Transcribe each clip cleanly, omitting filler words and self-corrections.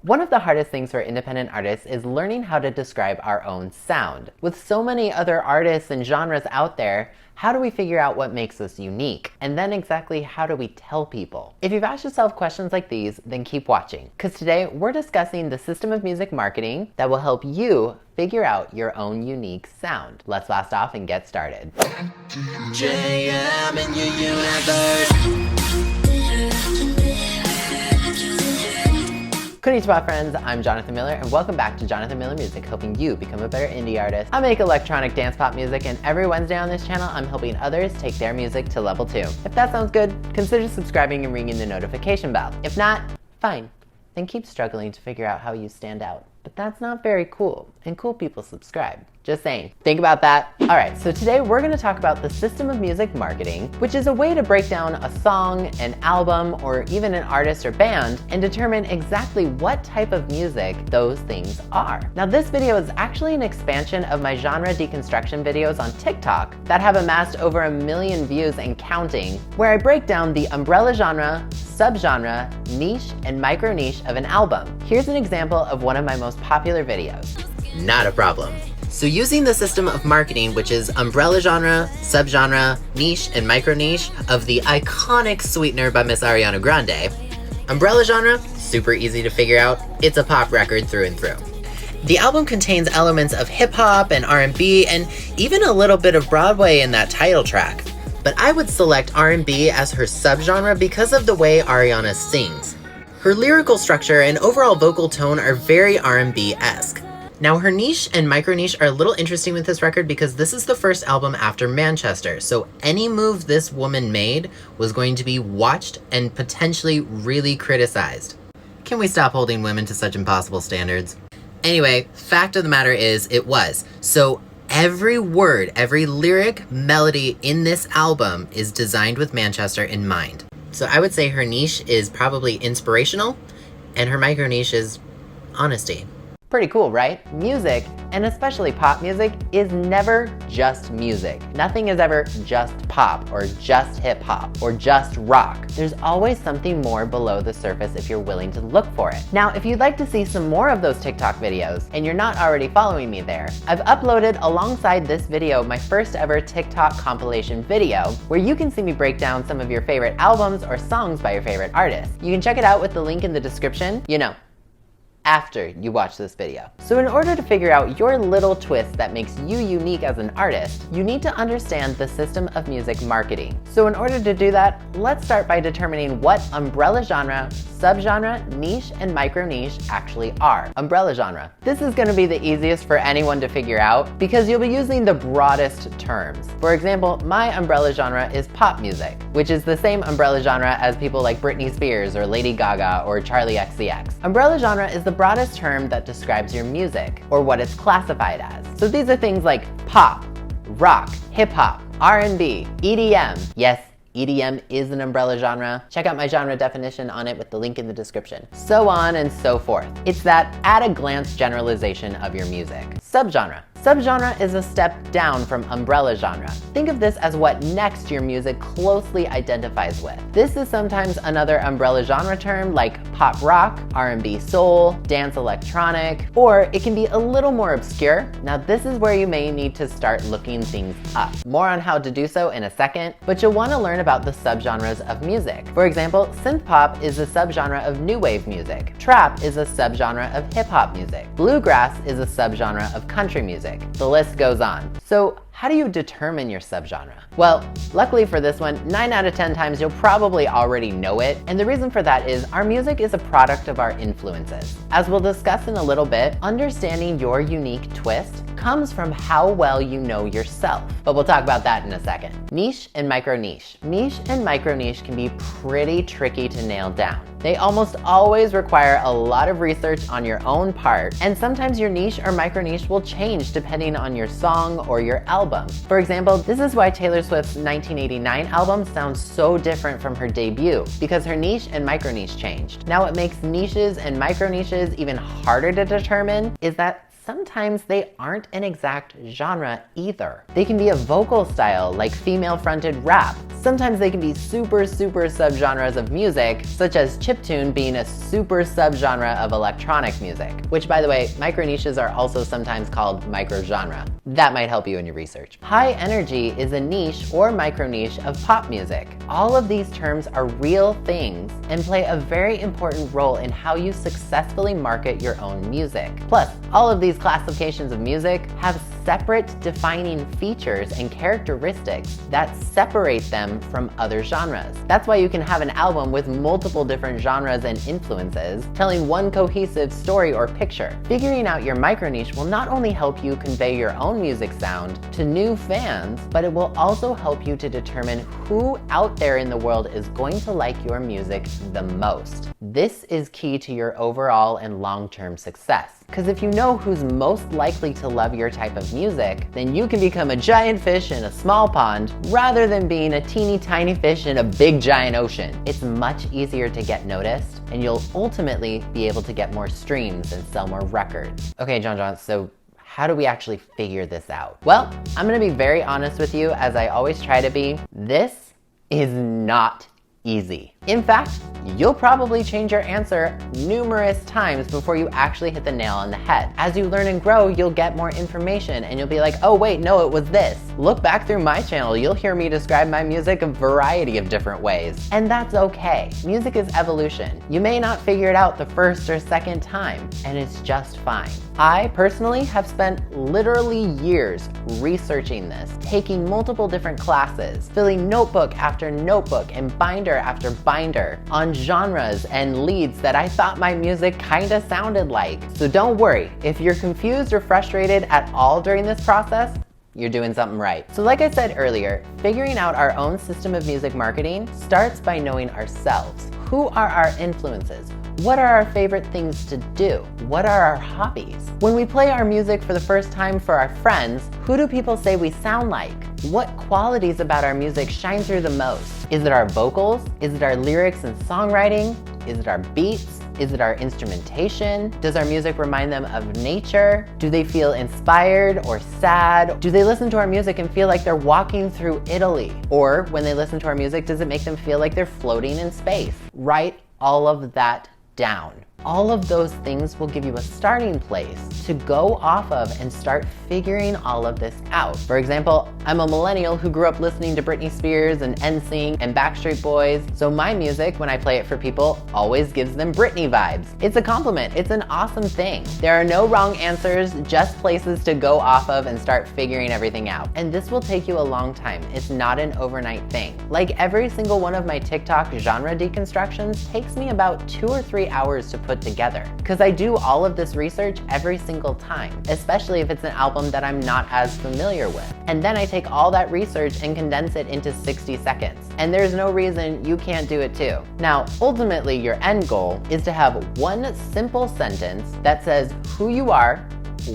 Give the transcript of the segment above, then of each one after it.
One of the hardest things for independent artists is learning how to describe our own sound. With so many other artists and genres out there, how do we figure out what makes us unique? And then exactly how do we tell people? If you've asked yourself questions like these, then keep watching. Because today we're discussing the system of music marketing that will help you figure out your own unique sound. Let's blast off and get started. JM in your universe. Konnichiwa friends, I'm Jonathan Miller and welcome back to Jonathan Miller Music, helping you become a better indie artist. I make electronic dance pop music and every Wednesday on this channel I'm helping others take their music to level 2. If that sounds good, consider subscribing and ringing the notification bell. If not, fine, then keep struggling to figure out how you stand out. But that's not very cool, and cool people subscribe. Just saying. Think about that. Alright, so today we're going to talk about the system of music marketing, which is a way to break down a song, an album, or even an artist or band, and determine exactly what type of music those things are. Now this video is actually an expansion of my genre deconstruction videos on TikTok that have amassed over 1 million views and counting, where I break down the umbrella genre, subgenre, niche, and micro niche of an album. Here's an example of one of my most popular videos. Not a problem. So using the system of marketing, which is umbrella genre, subgenre, niche, and micro niche of the iconic Sweetener by Miss Ariana Grande, umbrella genre, super easy to figure out, it's a pop record through and through. The album contains elements of hip-hop and R&B and even a little bit of Broadway in that title track. But I would select R&B as her subgenre because of the way Ariana sings. Her lyrical structure and overall vocal tone are very R&B-esque. Now her niche and micro niche are a little interesting with this record because this is the first album after Manchester, so any move this woman made was going to be watched and potentially really criticized. Can we stop holding women to such impossible standards? Anyway, fact of the matter is it was. So every word, every lyric, melody in this album is designed with Manchester in mind. So I would say her niche is probably inspirational and her micro niche is honesty. Pretty cool, right? Music, and especially pop music, is never just music. Nothing is ever just pop, or just hip hop, or just rock. There's always something more below the surface if you're willing to look for it. Now, if you'd like to see some more of those TikTok videos, and you're not already following me there, I've uploaded alongside this video my first ever TikTok compilation video, where you can see me break down some of your favorite albums or songs by your favorite artists. You can check it out with the link in the description, after you watch this video. So in order to figure out your little twist that makes you unique as an artist, you need to understand the system of music marketing. So in order to do that, let's start by determining what umbrella genre, subgenre, niche, and micro niche actually are. Umbrella genre. This is going to be the easiest for anyone to figure out because you'll be using the broadest terms. For example, my umbrella genre is pop music, which is the same umbrella genre as people like Britney Spears or Lady Gaga or Charli XCX. Umbrella genre is the broadest term that describes your music, or what it's classified as. So these are things like pop, rock, hip-hop, R&B, EDM. Yes, EDM is an umbrella genre. Check out my genre definition on it with the link in the description. So on and so forth. It's that at-a-glance generalization of your music. Subgenre. Subgenre is a step down from umbrella genre. Think of this as what next your music closely identifies with. This is sometimes another umbrella genre term like pop rock, R&B soul, dance electronic, or it can be a little more obscure. Now this is where you may need to start looking things up. More on how to do so in a second, but you'll want to learn about the subgenres of music. For example, synth pop is a subgenre of new wave music. Trap is a subgenre of hip hop music. Bluegrass is a subgenre of country music. The list goes on. So how do you determine your subgenre? Well, luckily for this one, 9 out of 10 times you'll probably already know it, and the reason for that is our music is a product of our influences. As we'll discuss in a little bit, understanding your unique twist comes from how well you know yourself. But we'll talk about that in a second. Niche and micro niche. Niche and micro niche can be pretty tricky to nail down. They almost always require a lot of research on your own part, and sometimes your niche or micro niche will change depending on your song or your album. For example, this is why Taylor Swift's 1989 album sounds so different from her debut, because her niche and micro niche changed. Now what makes niches and micro niches even harder to determine is that sometimes they aren't an exact genre either. They can be a vocal style like female-fronted rap. Sometimes they can be super subgenres of music, such as chiptune being a super subgenre of electronic music, which, by the way, micro-niches are also sometimes called microgenre. That might help you in your research. High energy is a niche or micro-niche of pop music. All of these terms are real things and play a very important role in how you successfully market your own music. Plus, all of these classifications of music have separate defining features and characteristics that separate them from other genres. That's why you can have an album with multiple different genres and influences, telling one cohesive story or picture. Figuring out your micro-niche will not only help you convey your own music sound to new fans, but it will also help you to determine who out there in the world is going to like your music the most. This is key to your overall and long-term success. Because if you know who's most likely to love your type of music, then you can become a giant fish in a small pond rather than being a teeny tiny fish in a big giant ocean. It's much easier to get noticed, and you'll ultimately be able to get more streams and sell more records. Okay, John, so how do we actually figure this out? Well, I'm gonna be very honest with you, as I always try to be. This is not easy. In fact, you'll probably change your answer numerous times before you actually hit the nail on the head. As you learn and grow, you'll get more information and you'll be like, oh wait, no, it was this. Look back through my channel, you'll hear me describe my music a variety of different ways. And that's okay. Music is evolution. You may not figure it out the first or second time, and it's just fine. I personally have spent literally years researching this, taking multiple different classes, filling notebook after notebook and binder after binder on genres and leads that I thought my music kinda sounded like. So don't worry, if you're confused or frustrated at all during this process, you're doing something right. So like I said earlier, figuring out our own system of music marketing starts by knowing ourselves. Who are our influences? What are our favorite things to do? What are our hobbies? When we play our music for the first time for our friends, who do people say we sound like? What qualities about our music shine through the most? Is it our vocals? Is it our lyrics and songwriting? Is it our beats? Is it our instrumentation? Does our music remind them of nature? Do they feel inspired or sad? Do they listen to our music and feel like they're walking through Italy? Or when they listen to our music, does it make them feel like they're floating in space? Write all of that down. All of those things will give you a starting place to go off of and start figuring all of this out. For example, I'm a millennial who grew up listening to Britney Spears and NSYNC and Backstreet Boys, so my music, when I play it for people, always gives them Britney vibes. It's a compliment. It's an awesome thing. There are no wrong answers, just places to go off of and start figuring everything out. And this will take you a long time. It's not an overnight thing. Like every single one of my TikTok genre deconstructions takes me about 2 or 3 hours to put together, because I do all of this research every single time, especially if it's an album that I'm not as familiar with. And then I take all that research and condense it into 60 seconds. And there's no reason you can't do it too. Now, ultimately, your end goal is to have one simple sentence that says who you are,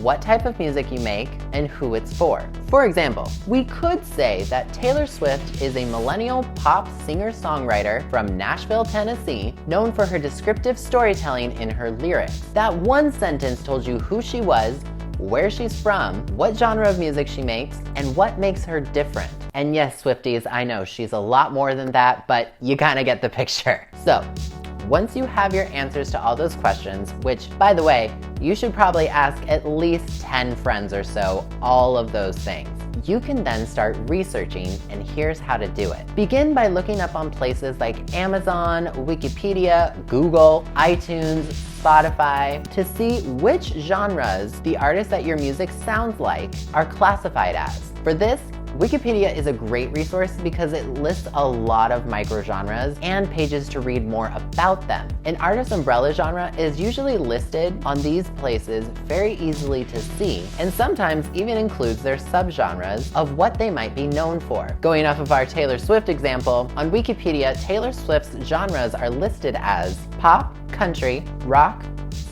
what type of music you make, and who it's for. For example, we could say that Taylor Swift is a millennial pop singer-songwriter from Nashville, Tennessee, known for her descriptive storytelling in her lyrics. That one sentence told you who she was, where she's from, what genre of music she makes, and what makes her different. And yes, Swifties, I know she's a lot more than that, but you kind of get the picture. So, once you have your answers to all those questions, which, by the way, you should probably ask at least 10 friends or so all of those things, you can then start researching, and here's how to do it. Begin by looking up on places like Amazon, Wikipedia, Google, iTunes, Spotify, to see which genres the artist that your music sounds like are classified as. For this, Wikipedia is a great resource because it lists a lot of microgenres and pages to read more about them. An artist umbrella genre is usually listed on these places very easily to see, and sometimes even includes their subgenres of what they might be known for. Going off of our Taylor Swift example, on Wikipedia, Taylor Swift's genres are listed as pop, country, rock,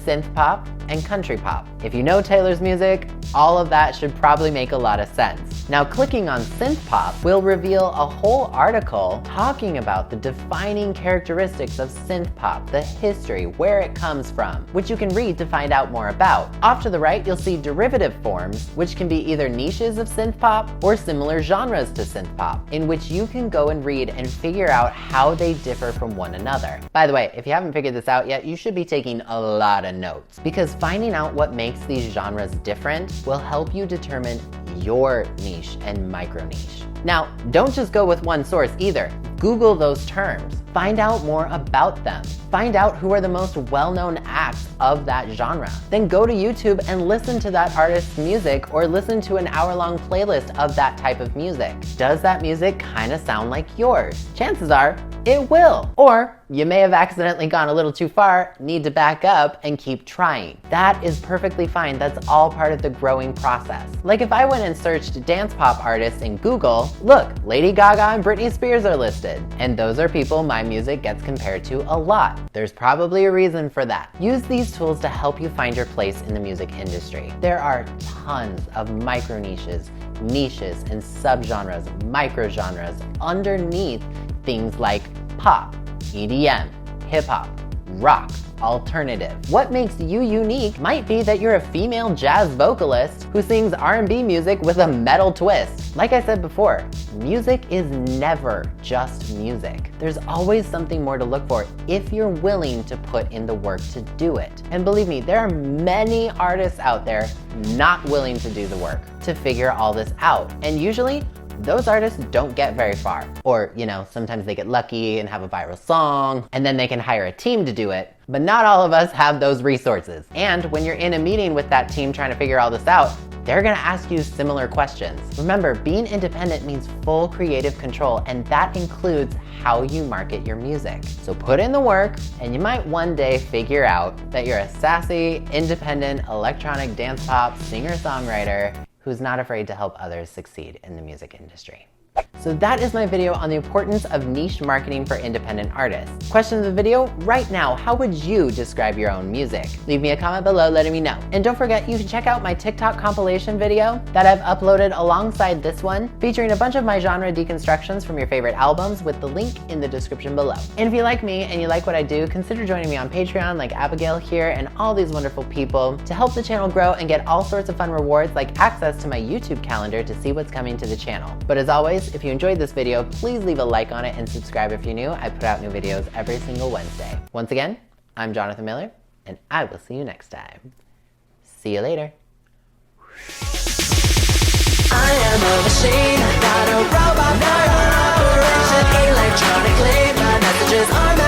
synth pop, and country pop. If you know Taylor's music, all of that should probably make a lot of sense. Now, clicking on synth pop will reveal a whole article talking about the defining characteristics of synth pop, the history, where it comes from, which you can read to find out more about. Off to the right, you'll see derivative forms, which can be either niches of synth pop or similar genres to synth pop, in which you can go and read and figure out how they differ from one another. By the way, if you haven't figured this out yet, you should be taking a lot of notes, because finding out what makes these genres different will help you determine your niche and micro niche. Now, don't just go with one source either. Google those terms. Find out more about them. Find out who are the most well-known acts of that genre. Then go to YouTube and listen to that artist's music, or listen to an hour-long playlist of that type of music. Does that music kind of sound like yours? Chances are it will. Or you may have accidentally gone a little too far, need to back up and keep trying. That is perfectly fine. That's all part of the growing process. Like if I went and searched dance pop artists in Google, look, Lady Gaga and Britney Spears are listed. And those are people my music gets compared to a lot. There's probably a reason for that. Use these tools to help you find your place in the music industry. There are tons of micro niches, and subgenres, microgenres underneath things like pop, EDM, hip hop, rock, alternative. What makes you unique might be that you're a female jazz vocalist who sings R&B music with a metal twist. Like I said before, music is never just music. There's always something more to look for if you're willing to put in the work to do it. And believe me, there are many artists out there not willing to do the work to figure all this out. And usually, those artists don't get very far. Or, sometimes they get lucky and have a viral song, and then they can hire a team to do it. But not all of us have those resources. And when you're in a meeting with that team trying to figure all this out, they're gonna ask you similar questions. Remember, being independent means full creative control, and that includes how you market your music. So put in the work, and you might one day figure out that you're a sassy, independent, electronic dance pop singer-songwriter who's not afraid to help others succeed in the music industry. So that is my video on the importance of niche marketing for independent artists. Question of the video, right now, how would you describe your own music? Leave me a comment below letting me know. And don't forget, you can check out my TikTok compilation video that I've uploaded alongside this one, featuring a bunch of my genre deconstructions from your favorite albums, with the link in the description below. And if you like me and you like what I do, consider joining me on Patreon like Abigail here and all these wonderful people to help the channel grow and get all sorts of fun rewards like access to my YouTube calendar to see what's coming to the channel. But as always, if you enjoyed this video, please leave a like on it and subscribe if you're new. I put out new videos every single Wednesday. Once again, I'm Jonathan Miller, and I will see you next time. See you later. I am a machine, not a robot, not an operation electronically. My messages are